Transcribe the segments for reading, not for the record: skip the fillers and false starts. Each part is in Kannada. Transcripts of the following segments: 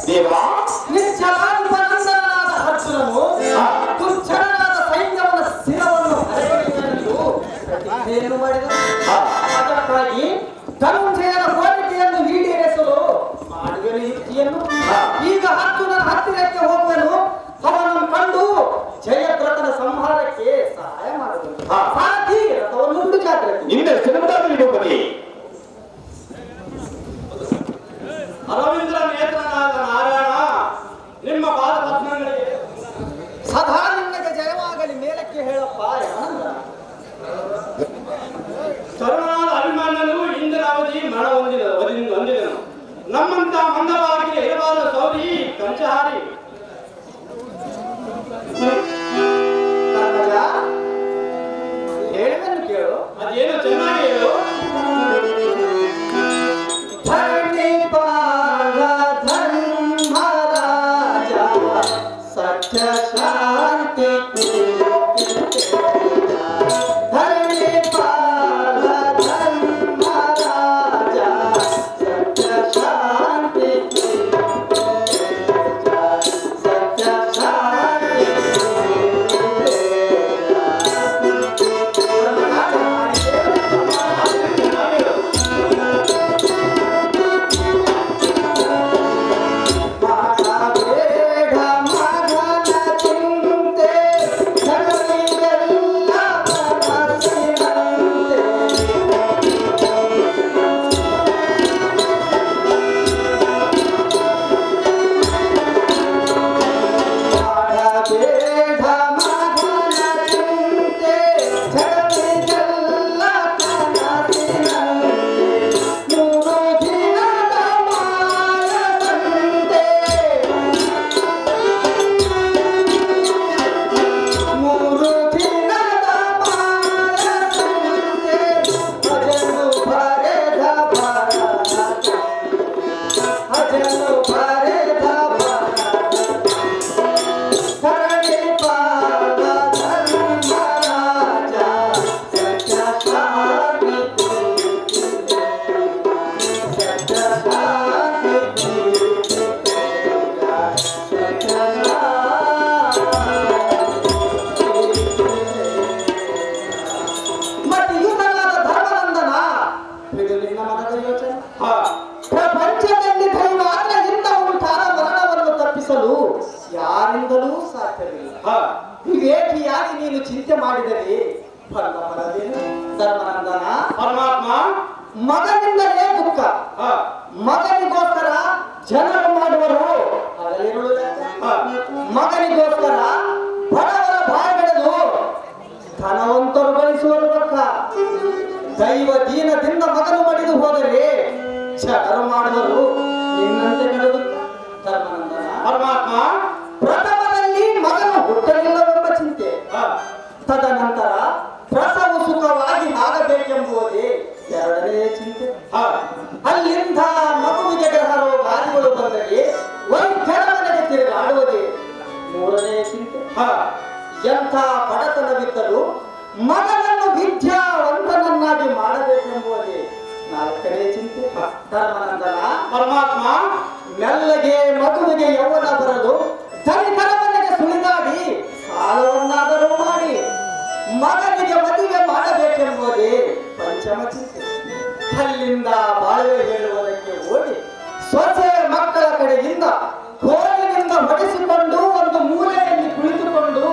ದೇವಾ ನಿಶ್ಚಲಾಂತನಂದನಾದ ಅರ್ಜುನನು ದುರ್ಜನನಾದ ಸೈನ್ಯವನ್ನು ಸ್ಥಿರವನ್ನು ಹರೆಯಲು ಪ್ರತಿಜ್ಞೆಯನ್ನು ಮಾಡಿದನು. ಅದಕ್ಕಾಗಿ ಧನುಂಜಯನ ಕೋರಿಕೆಯನ್ನು ಈಡೇರಿಸಲು ಮಾಡುವೆನು ಯುಕ್ತಿಯನ್ನು. ಈಗ ಅರ್ಜುನನ ಹತ್ತಿರಕ್ಕೆ ಹೋಗುವೆನು. ಅವನನ್ನು ಕಂಡು ಜಯದ್ರಥನ ಸಂಹಾರಕ್ಕೆ ಸಹಾಯ ಮಾಡುವುದು ಸಾಧಿ ರಥವನ್ನು ಹುಡುಕಾದ್ರೆ ನಿನ್ನ ಸಿನಿಮಾದಲ್ಲಿ ಅರವಿಂದ್ರ ನೇತ್ರನಾದ ನಾರಾಯಣ ನಿಮ್ಮ ಪಾದಪದ್ಮಗಳಿಗೆ ಸದಾ ನಿನ್ನಗೆ ಜಯವಾಗಲಿ ಮೇಲಕ್ಕೆ ಹೇಳಪ್ಪ. ತರುಣನಾದ ಅಭಿಮಾನನು ಇಂದಿನ ಅವಧಿ ಮರಣ ಹೊಂದಿದನು. ನಮ್ಮಂತ ಮಂದವಾಗಿ ಇರಬಾರದ ಸೌರಿ ಕಂಚಹಾರಿ ಹೇಳಿದನ್ನು ಕೇಳು. ಅದೇನು ಚೆನ್ನಾಗಿ ಹೇಳು. ಧರ್ಮರಾಜ ಸತ್ಯ ಶಾಂತಿ ಪ್ರಪಂಚದಲ್ಲಿ ದೈವಾಜ್ಞೆಯಿಂದ ಉಂಟಾದ ಮರಣವನ್ನು ತಪ್ಪಿಸಲು ಯಾರಿಂದಲೂ ಸಾಧ್ಯವಿಲ್ಲ. ವಿವೇಕಿಯಾಗಿ ನೀನು ಚಿಂತೆ ಮಾಡಿದರೆ ಫಲದೇನು? ಧರ್ಮನಂದನ ಪರಮಾತ್ಮ ಮಗನಿಂದಲೇ ದುಃಖ, ಮಗನಿಗೋಸ್ಕರ ಜನರು ಮಾಡುವರು ಮಗನಿಗೋಸ್ಕರ ಬಡವರ ಬಾಯ್ಬೆಳೆದು ಧನವಂತರು ಗಳಿಸುವರು ದುಃಖ. ದೈವ ದೀನದಿಂದ ಮಗನು ಮಡಿದು ಹೋದರೆ ಜನರು ಮಾಡುವರು ನಿನ್ನಂತೆ ನಡೆದುತ್ತ. ಧರ್ಮನಂದನ ಪರಮಾತ್ಮ ಪ್ರಥಮದಲ್ಲಿ ಮಗನು ಹುಟ್ಟಲಿಲ್ಲವೆಂಬ ಚಿಂತೆ, ತದನಂತರ ಪ್ರಸವ ಸುಖವಾಗಿ ಆಗಬೇಕೆಂಬುದೇ ಎರಡನೇ ಚಿಂತೆ. ಅಲ್ಲಿಂದ ಮಗುವಿಗೆ ಗ್ರಹ ರೋಗಾದಿಗಳು ಬಂದರೆ ವೈದ್ಯರ ಮನೆಗೆ ತಿರುಗಾಡುವುದೇ ಮೂರನೇ ಚಿಂತೆ. ಎಂಥ ಬಡತನವಿದ್ದರೂ ಮಗನನ್ನು ವಿದ್ಯಾವಂತನನ್ನಾಗಿ ಮಾಡಬೇಕೆಂಬುದೇ ನಾಲ್ಕನೇ ಚಿಂತೆ. ಧರ್ಮನಂದನ ಪರಮಾತ್ಮ ಮೆಲ್ಲಗೆ ಮಗುವಿಗೆ ಯೌವನ ಬರಲು ಧನಿಕರ ಮನೆಗೆ ಸುಳಿದಾಡಿ ಸಾಲವನ್ನಾದರೂ ಮಾಡಿ ಮಗನಿಗೆ ಮದುವೆ ಮಾಡಬೇಕೆಂಬುದೇ ಪಂಚಮ ಚಿಂತೆ. ಅಲ್ಲಿಂದ ಬಾಳ್ವೆ ಹೇಳುವುದಕ್ಕೆ ಓಡಿ ಸೊಸೆ ಮಕ್ಕಳ ಕಡೆಯಿಂದ ಕೋಲಿನಿಂದ ಹೊಡೆಸಿಕೊಂಡು ಒಂದು ಮೂಲೆಯಲ್ಲಿ ಕುಳಿತುಕೊಂಡು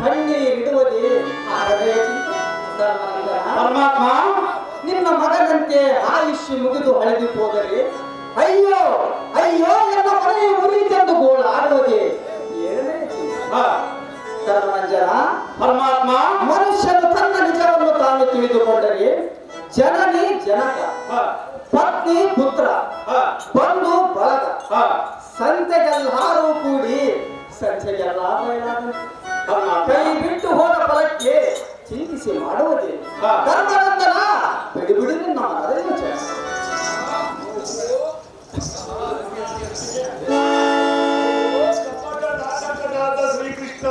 ಕಣ್ಣೀರಿಡುವುದೇ ಆರನೇ ಚಿಂತೆ. ಪರಮಾತ್ಮ ನಿನ್ನ ಮಗನಂತೆ ಆಯುಷ್ಯ ಮುಗಿದು ಹಳೆದು ಹೋದರೆ ಅಯ್ಯೋ ಅಯ್ಯೋ ಎನ್ನ ಮನೆಯ ಮುರಿತೆಂದು ಗೋಳಾಡುವುದೇ ಏಳನೇ ಚಿಂತೆ. ಧರ್ಮರಂಜನ ಪರಮಾತ್ಮ ಮನುಷ್ಯನು ತನ್ನ ನಿಜವನ್ನು ತಾನು ತಿಳಿದುಕೊಂಡರೆ ಜನನಿ ಜನಕ, ಪತ್ನಿ ಪುತ್ರ, ಬಂಧು ಬಳಗ, ಸಂತೆಗೆಲ್ಲಾರೂ ಕೂಡಿ ಸಂತೆಗೆಲ್ಲ ಕೈ ಬಿಟ್ಟು ಹೋದ ಫಲಕ್ಕೆ ಚಿಂತಿಸಿ ಮಾಡುವುದೇ. ಧರ್ಮನಂದನ ಬಿಡಿ ಬಿಡಿ ನಿನ್ನ ಮನದ ಯೋಚನೆ. ಶ್ರೀಕೃಷ್ಣ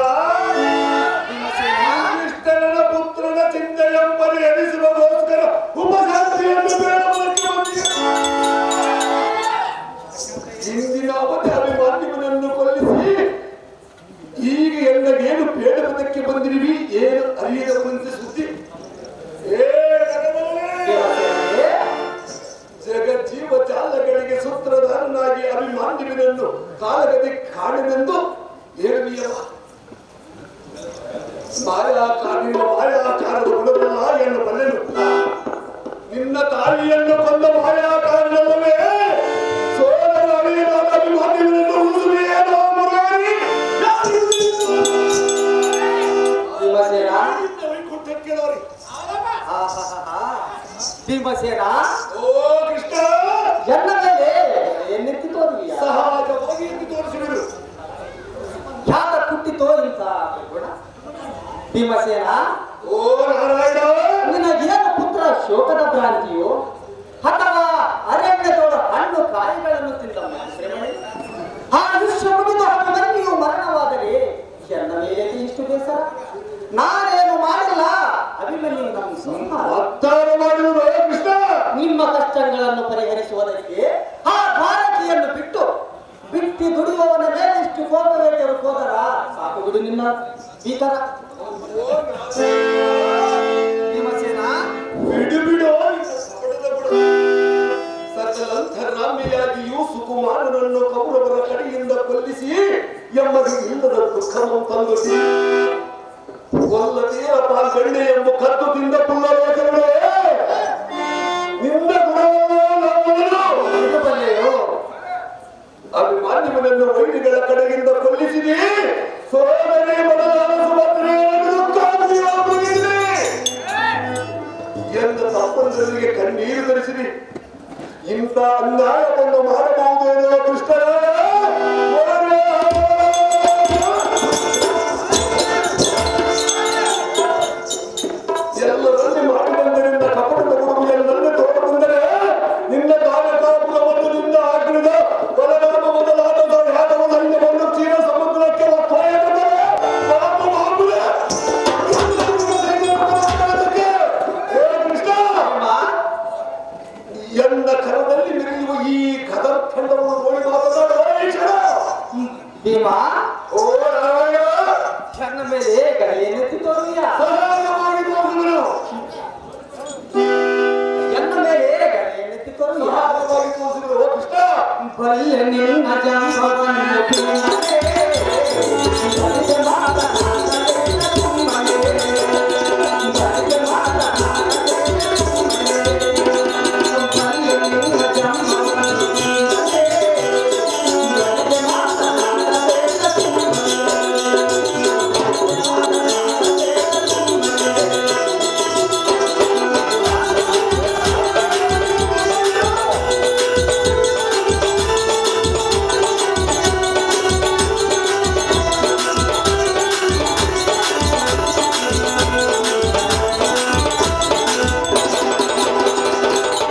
ಶ್ರೀಕೃಷ್ಣನ ಪುತ್ರನ ಚಿಂತೆಯನ್ನು ಪರಿಹರಿಸುವುದಕ್ಕೋಸ್ಕರ ಉಪಶಾಂತಿಯನ್ನು ಬೇಡುವುದಕ್ಕೆ ಬಂದಿದೆ. ನಿನ್ನ ಅವಧಿ ಅಭಿಮಾನ್ಯವನ್ನು ಕೊಲ್ಲಿಸಿ ಈಗ ಎಲ್ಲಗೇನು ಬೇಡುವುದಕ್ಕೆ ಬಂದಿರುವಿ ಏನು ಅರಿಯದ ಮುಂಚೆ ಸುದ್ದಿ ಜಗಜ್ಜೀವ ಜಾಲಗಳಿಗೆ ಸೂತ್ರಧಾರನಾಗಿ ಅಭಿಮಾನ್ಯವನ್ನು ಕಾಲಗತಿ ಕಾಣನೆಂದು ಹೇಳುವಿಯವ ಮಾಯಾಕಾರದ ಗುಣವಲ್ಲ ಎನ್ನು ಬಲ್ಲೆನು ನಿನ್ನ ತಾಯಿಯನ್ನು ಕೊಂದ ಮಾಯಾಕಾರನಲ್ಲವೇ ಸೋದರ ಅರಿಯದಾದ ಅಭಿಮಾನ್ಯವನ್ನು ಉಳಿಸುವೆಯೇನೋ ಮುರಾರಿ ವೈಕುಂಠಕ್ಕೆ ನೋಡಿ ಭೀಮಸೇನ ಓ ಕೃಷ್ಣ ಎನ್ನ ಮೇಲೆ ಎನ್ನೆತ್ತಿ ತೋರುವಿಯ ಸಹಜವಾಗಿ ಎಂದು ತೋರಿಸಿದರು ಯಾಕ ಕುಟ್ಟಿತೋ ಇಂತ ಗುಣ ಭೀಮಸೇನ ಓ ನಾರಾಯಣ ನಿನಗೇನು ಪುತ್ರ ಶೋಕದ ಭ್ರಾಂತಿಯೋ ಅಥವಾ ಅರಣ್ಯದೋಡ ಹಣ್ಣು ಕಾಯಿಗಳನ್ನು ತಿಂದ ಶ್ರಮಣೆ ಆಯುಷ್ಯ ಮುಗಿದು ಹನುಮನಿಯು ಮರಣವಾದರೆ ಎನ್ನ ಮೇಲೆ ಇಷ್ಟು ಬೇಸರ ನಾನೇನು ಮಾಡಿಲ್ಲ ಅಭಿಮನ್ಯು ನಮ್ಮ ಸಂಹಾರ ಒತ್ತಾಯ ಮಾಡಿದರು ಕೃಷ್ಣ ನಿಮ್ಮ ಕಷ್ಟಗಳನ್ನು ಪರಿಹರಿಸುವುದಕ್ಕೆ ಆ ಭಾರತೀಯನ್ನು ಬಿಟ್ಟು ದುಡಿಯುವವನ ಮೇಲೆ ಇಷ್ಟು ಕೋಪವೇಟರು ಹೋದರ ಸಾಕು ಬಿಡು ನಿನ್ನ ಭೀಕರ ಭೀಮಸೇನ ಬಿಡು ಬಿಡು ಸಕಲಂತರಾಮಿಯಾಗಿಯೂ ಸುಕುಮಾರನನ್ನು ಕೌರವರ ಕಡೆಯಿಂದ ಕೊಲ್ಲಿಸಿ ಎಮ್ಮದಿ ಇಲ್ಲದ ದುಃಖವನ್ನು ತಂದುಸಿ ಕೊಲ್ಲತೀರಪ್ಪ ಗಂಡೆ ಎಂಬ ಕತ್ತು ತಿಂದ ಪುಲ್ಲಲೋಚನೆ ನಿನ್ನ ಗುಣವನ್ನೆಯೋ ಅಭಿಮಾನ್ಯವನ್ನು ವೈರಿಗಳ ಕಡೆಯಿಂದ ಕೊಲ್ಲಿಸಿದೆ ಸೋದರಿ ಮೊದಲಾದ ಸುಭದ್ರೆಯನ್ನು ಎಂದ ತಪ್ಪಂದರಿಗೆ ಕಣ್ಣೀರು ಧರಿಸಿರಿ ಇಂಥ ಅನ್ಯಾಯವನ್ನು ಮಾಡಬಹುದು ಎನ್ನುವ ಕೃಷ್ಣನ ಎಲ್ಲರಲ್ಲಿ ಮಾಡಿದಂದರಿಂದ ಕಪಟದ ಗುರುವಿಯನ್ನೆಲ್ಲ ತೋರುವಂದರೆ ನಿನ್ನ ಕಾರ್ಯಕಾಪುರವನ್ನು ನಿನ್ನ ಆಗ್ರದ ಬಲರಾಮ ಮೊದಲಾದ ಯಾದವ ಸೈನ್ಯವನ್ನು ಚೀನ ಸಮುದ್ರಕ್ಕೆ ಒತ್ತಾಯ ಕೃಷ್ಣ ಎನ್ನ ಕರದಲ್ಲಿ ಮೆರೆಯುವ ಈ ಕದರ್ಖಂಡವನ್ನು ನೋಡಿ ಮಾತನಾಡುವ ಭೀಮ ಓ ನಾರಾಯಣ ನನ್ನ ಮೇಲೆ ಗಳೆಯನ್ನೆತ್ತಿ ತೋರುವಿಯ ಸಹಾಯವಾಗಿ ತೋರಿಸಿದರು ಎನ್ನ ಮೇಲೆ ಗಳೆಯನ್ನೆತ್ತಿ ತೋರುವಿಯ ಸಹಾಯವಾಗಿ ತೋರಿಸಿದರು ಓ ಕೃಷ್ಣ ಬಲ್ಲೆ ನಿನ್ನ ಜಂಬವನ್ನು ತಿನ್ನದೆ, ಬಲ್ಲೆ ಮಾತನಾಡದೆ ಸುಮ್ಮನೆ, ಬಲ್ಲೆ ಮಾತನಾಡದೆ ಸುಮ್ಮನೆ, ಬಲ್ಲೆ ನಿನ್ನ ಜಂಬವನ್ನು ತಿನ್ನದೆ, ಬಲ್ಲೆ ಮಾತನಾಡದೆ ಸುಮ್ಮನೆ, ಬಲ್ಲೆ ಮಾತನಾಡದೆ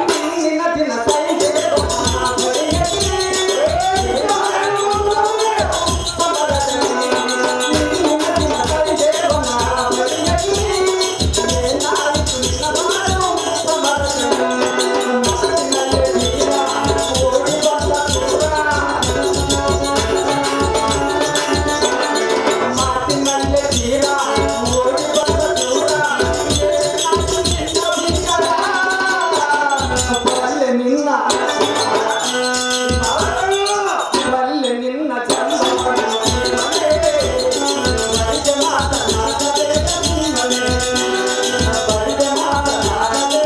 ನಿನ್ನ ದಿನ ಸೈದೆ ನಿನ್ನ ಬಲ್ಲೆ ನಿನ್ನ ಜಂಬವನ್ನು ತಿನ್ನದೆ, ಬಲ್ಲೆ ಮಾತನಾಡದೆ ಸುಮ್ಮನೆ, ಬಲ್ಲೆ ಮಾತನಾಡದೆ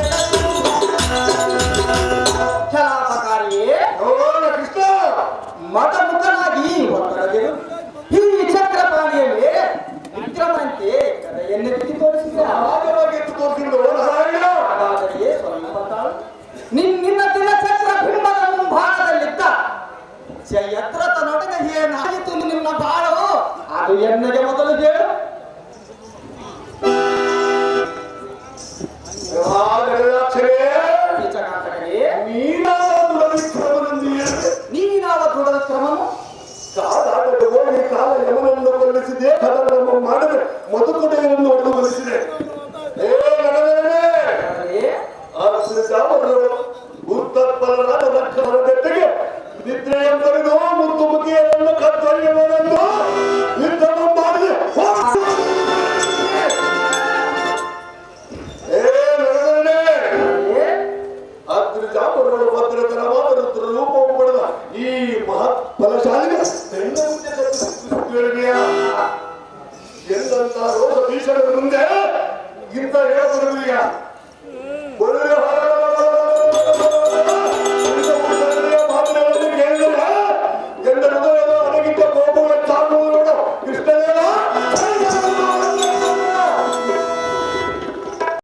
ಛಲಾಪಕಾರಿಯೇ ನೋಡ ಕೃಷ್ಣ ಮತಮುಖನಾಗಿ ಹೊರಗೆರು ಈ ಚಕ್ರಪಾಣಿಯ ಮೇಲೆ ವಿಕ್ರಮಂತೆ ಕಥೆಯನ್ನೆತ್ತಿ ತೋರಿಸಿದ ಸಹಾಯವಾಗಿ ಎತ್ತು ತೋರಿಸಿದರು ನಾರಾಯಣ ಹಾಗಾದರೆ ಸ್ವಲ್ಪ ತಾಳು. ನಿನ್ನ ದಿನಚಕ್ರ ಬಿಂಬದ ಮುಂಭಾಗದಲ್ಲಿದ್ದ ಜಯದ್ರಥನೊಡನೆ ಏನಾಯಿತು ನಿನ್ನ ಬಾಳು ಅದು ಎನ್ನಗೆ ಮೊದಲು ಹೇಳು. ಕೀಚಕಾಂತಕರೇ, ನೀನಾವ ದೃಢ ಕ್ರಮನು ಹೋಗಿ ಕಾಲ ಯಮನನ್ನು ಕೊಲ್ಲಿಸಿದೆ ಕದರ ನಮ್ಮ ಮಾಡಿದ್ರೆ ಮಧುಕುಟೆಯನ್ನು ಹೊಡೆದು ಕೊಲ್ಲಿಸಿದೆ ಉತ್ತಪ್ಪಲರಾದ ರಕ್ಕಸರ ಬೆಟ್ಟಗೆ ನಿದ್ರೆಯನ್ನು ತೊರೆದು ರೋಷ ಭೀಷಣದ ಮುಂದೆ ಇಂಥ ಹೇಳಬಹುದು ಈಗ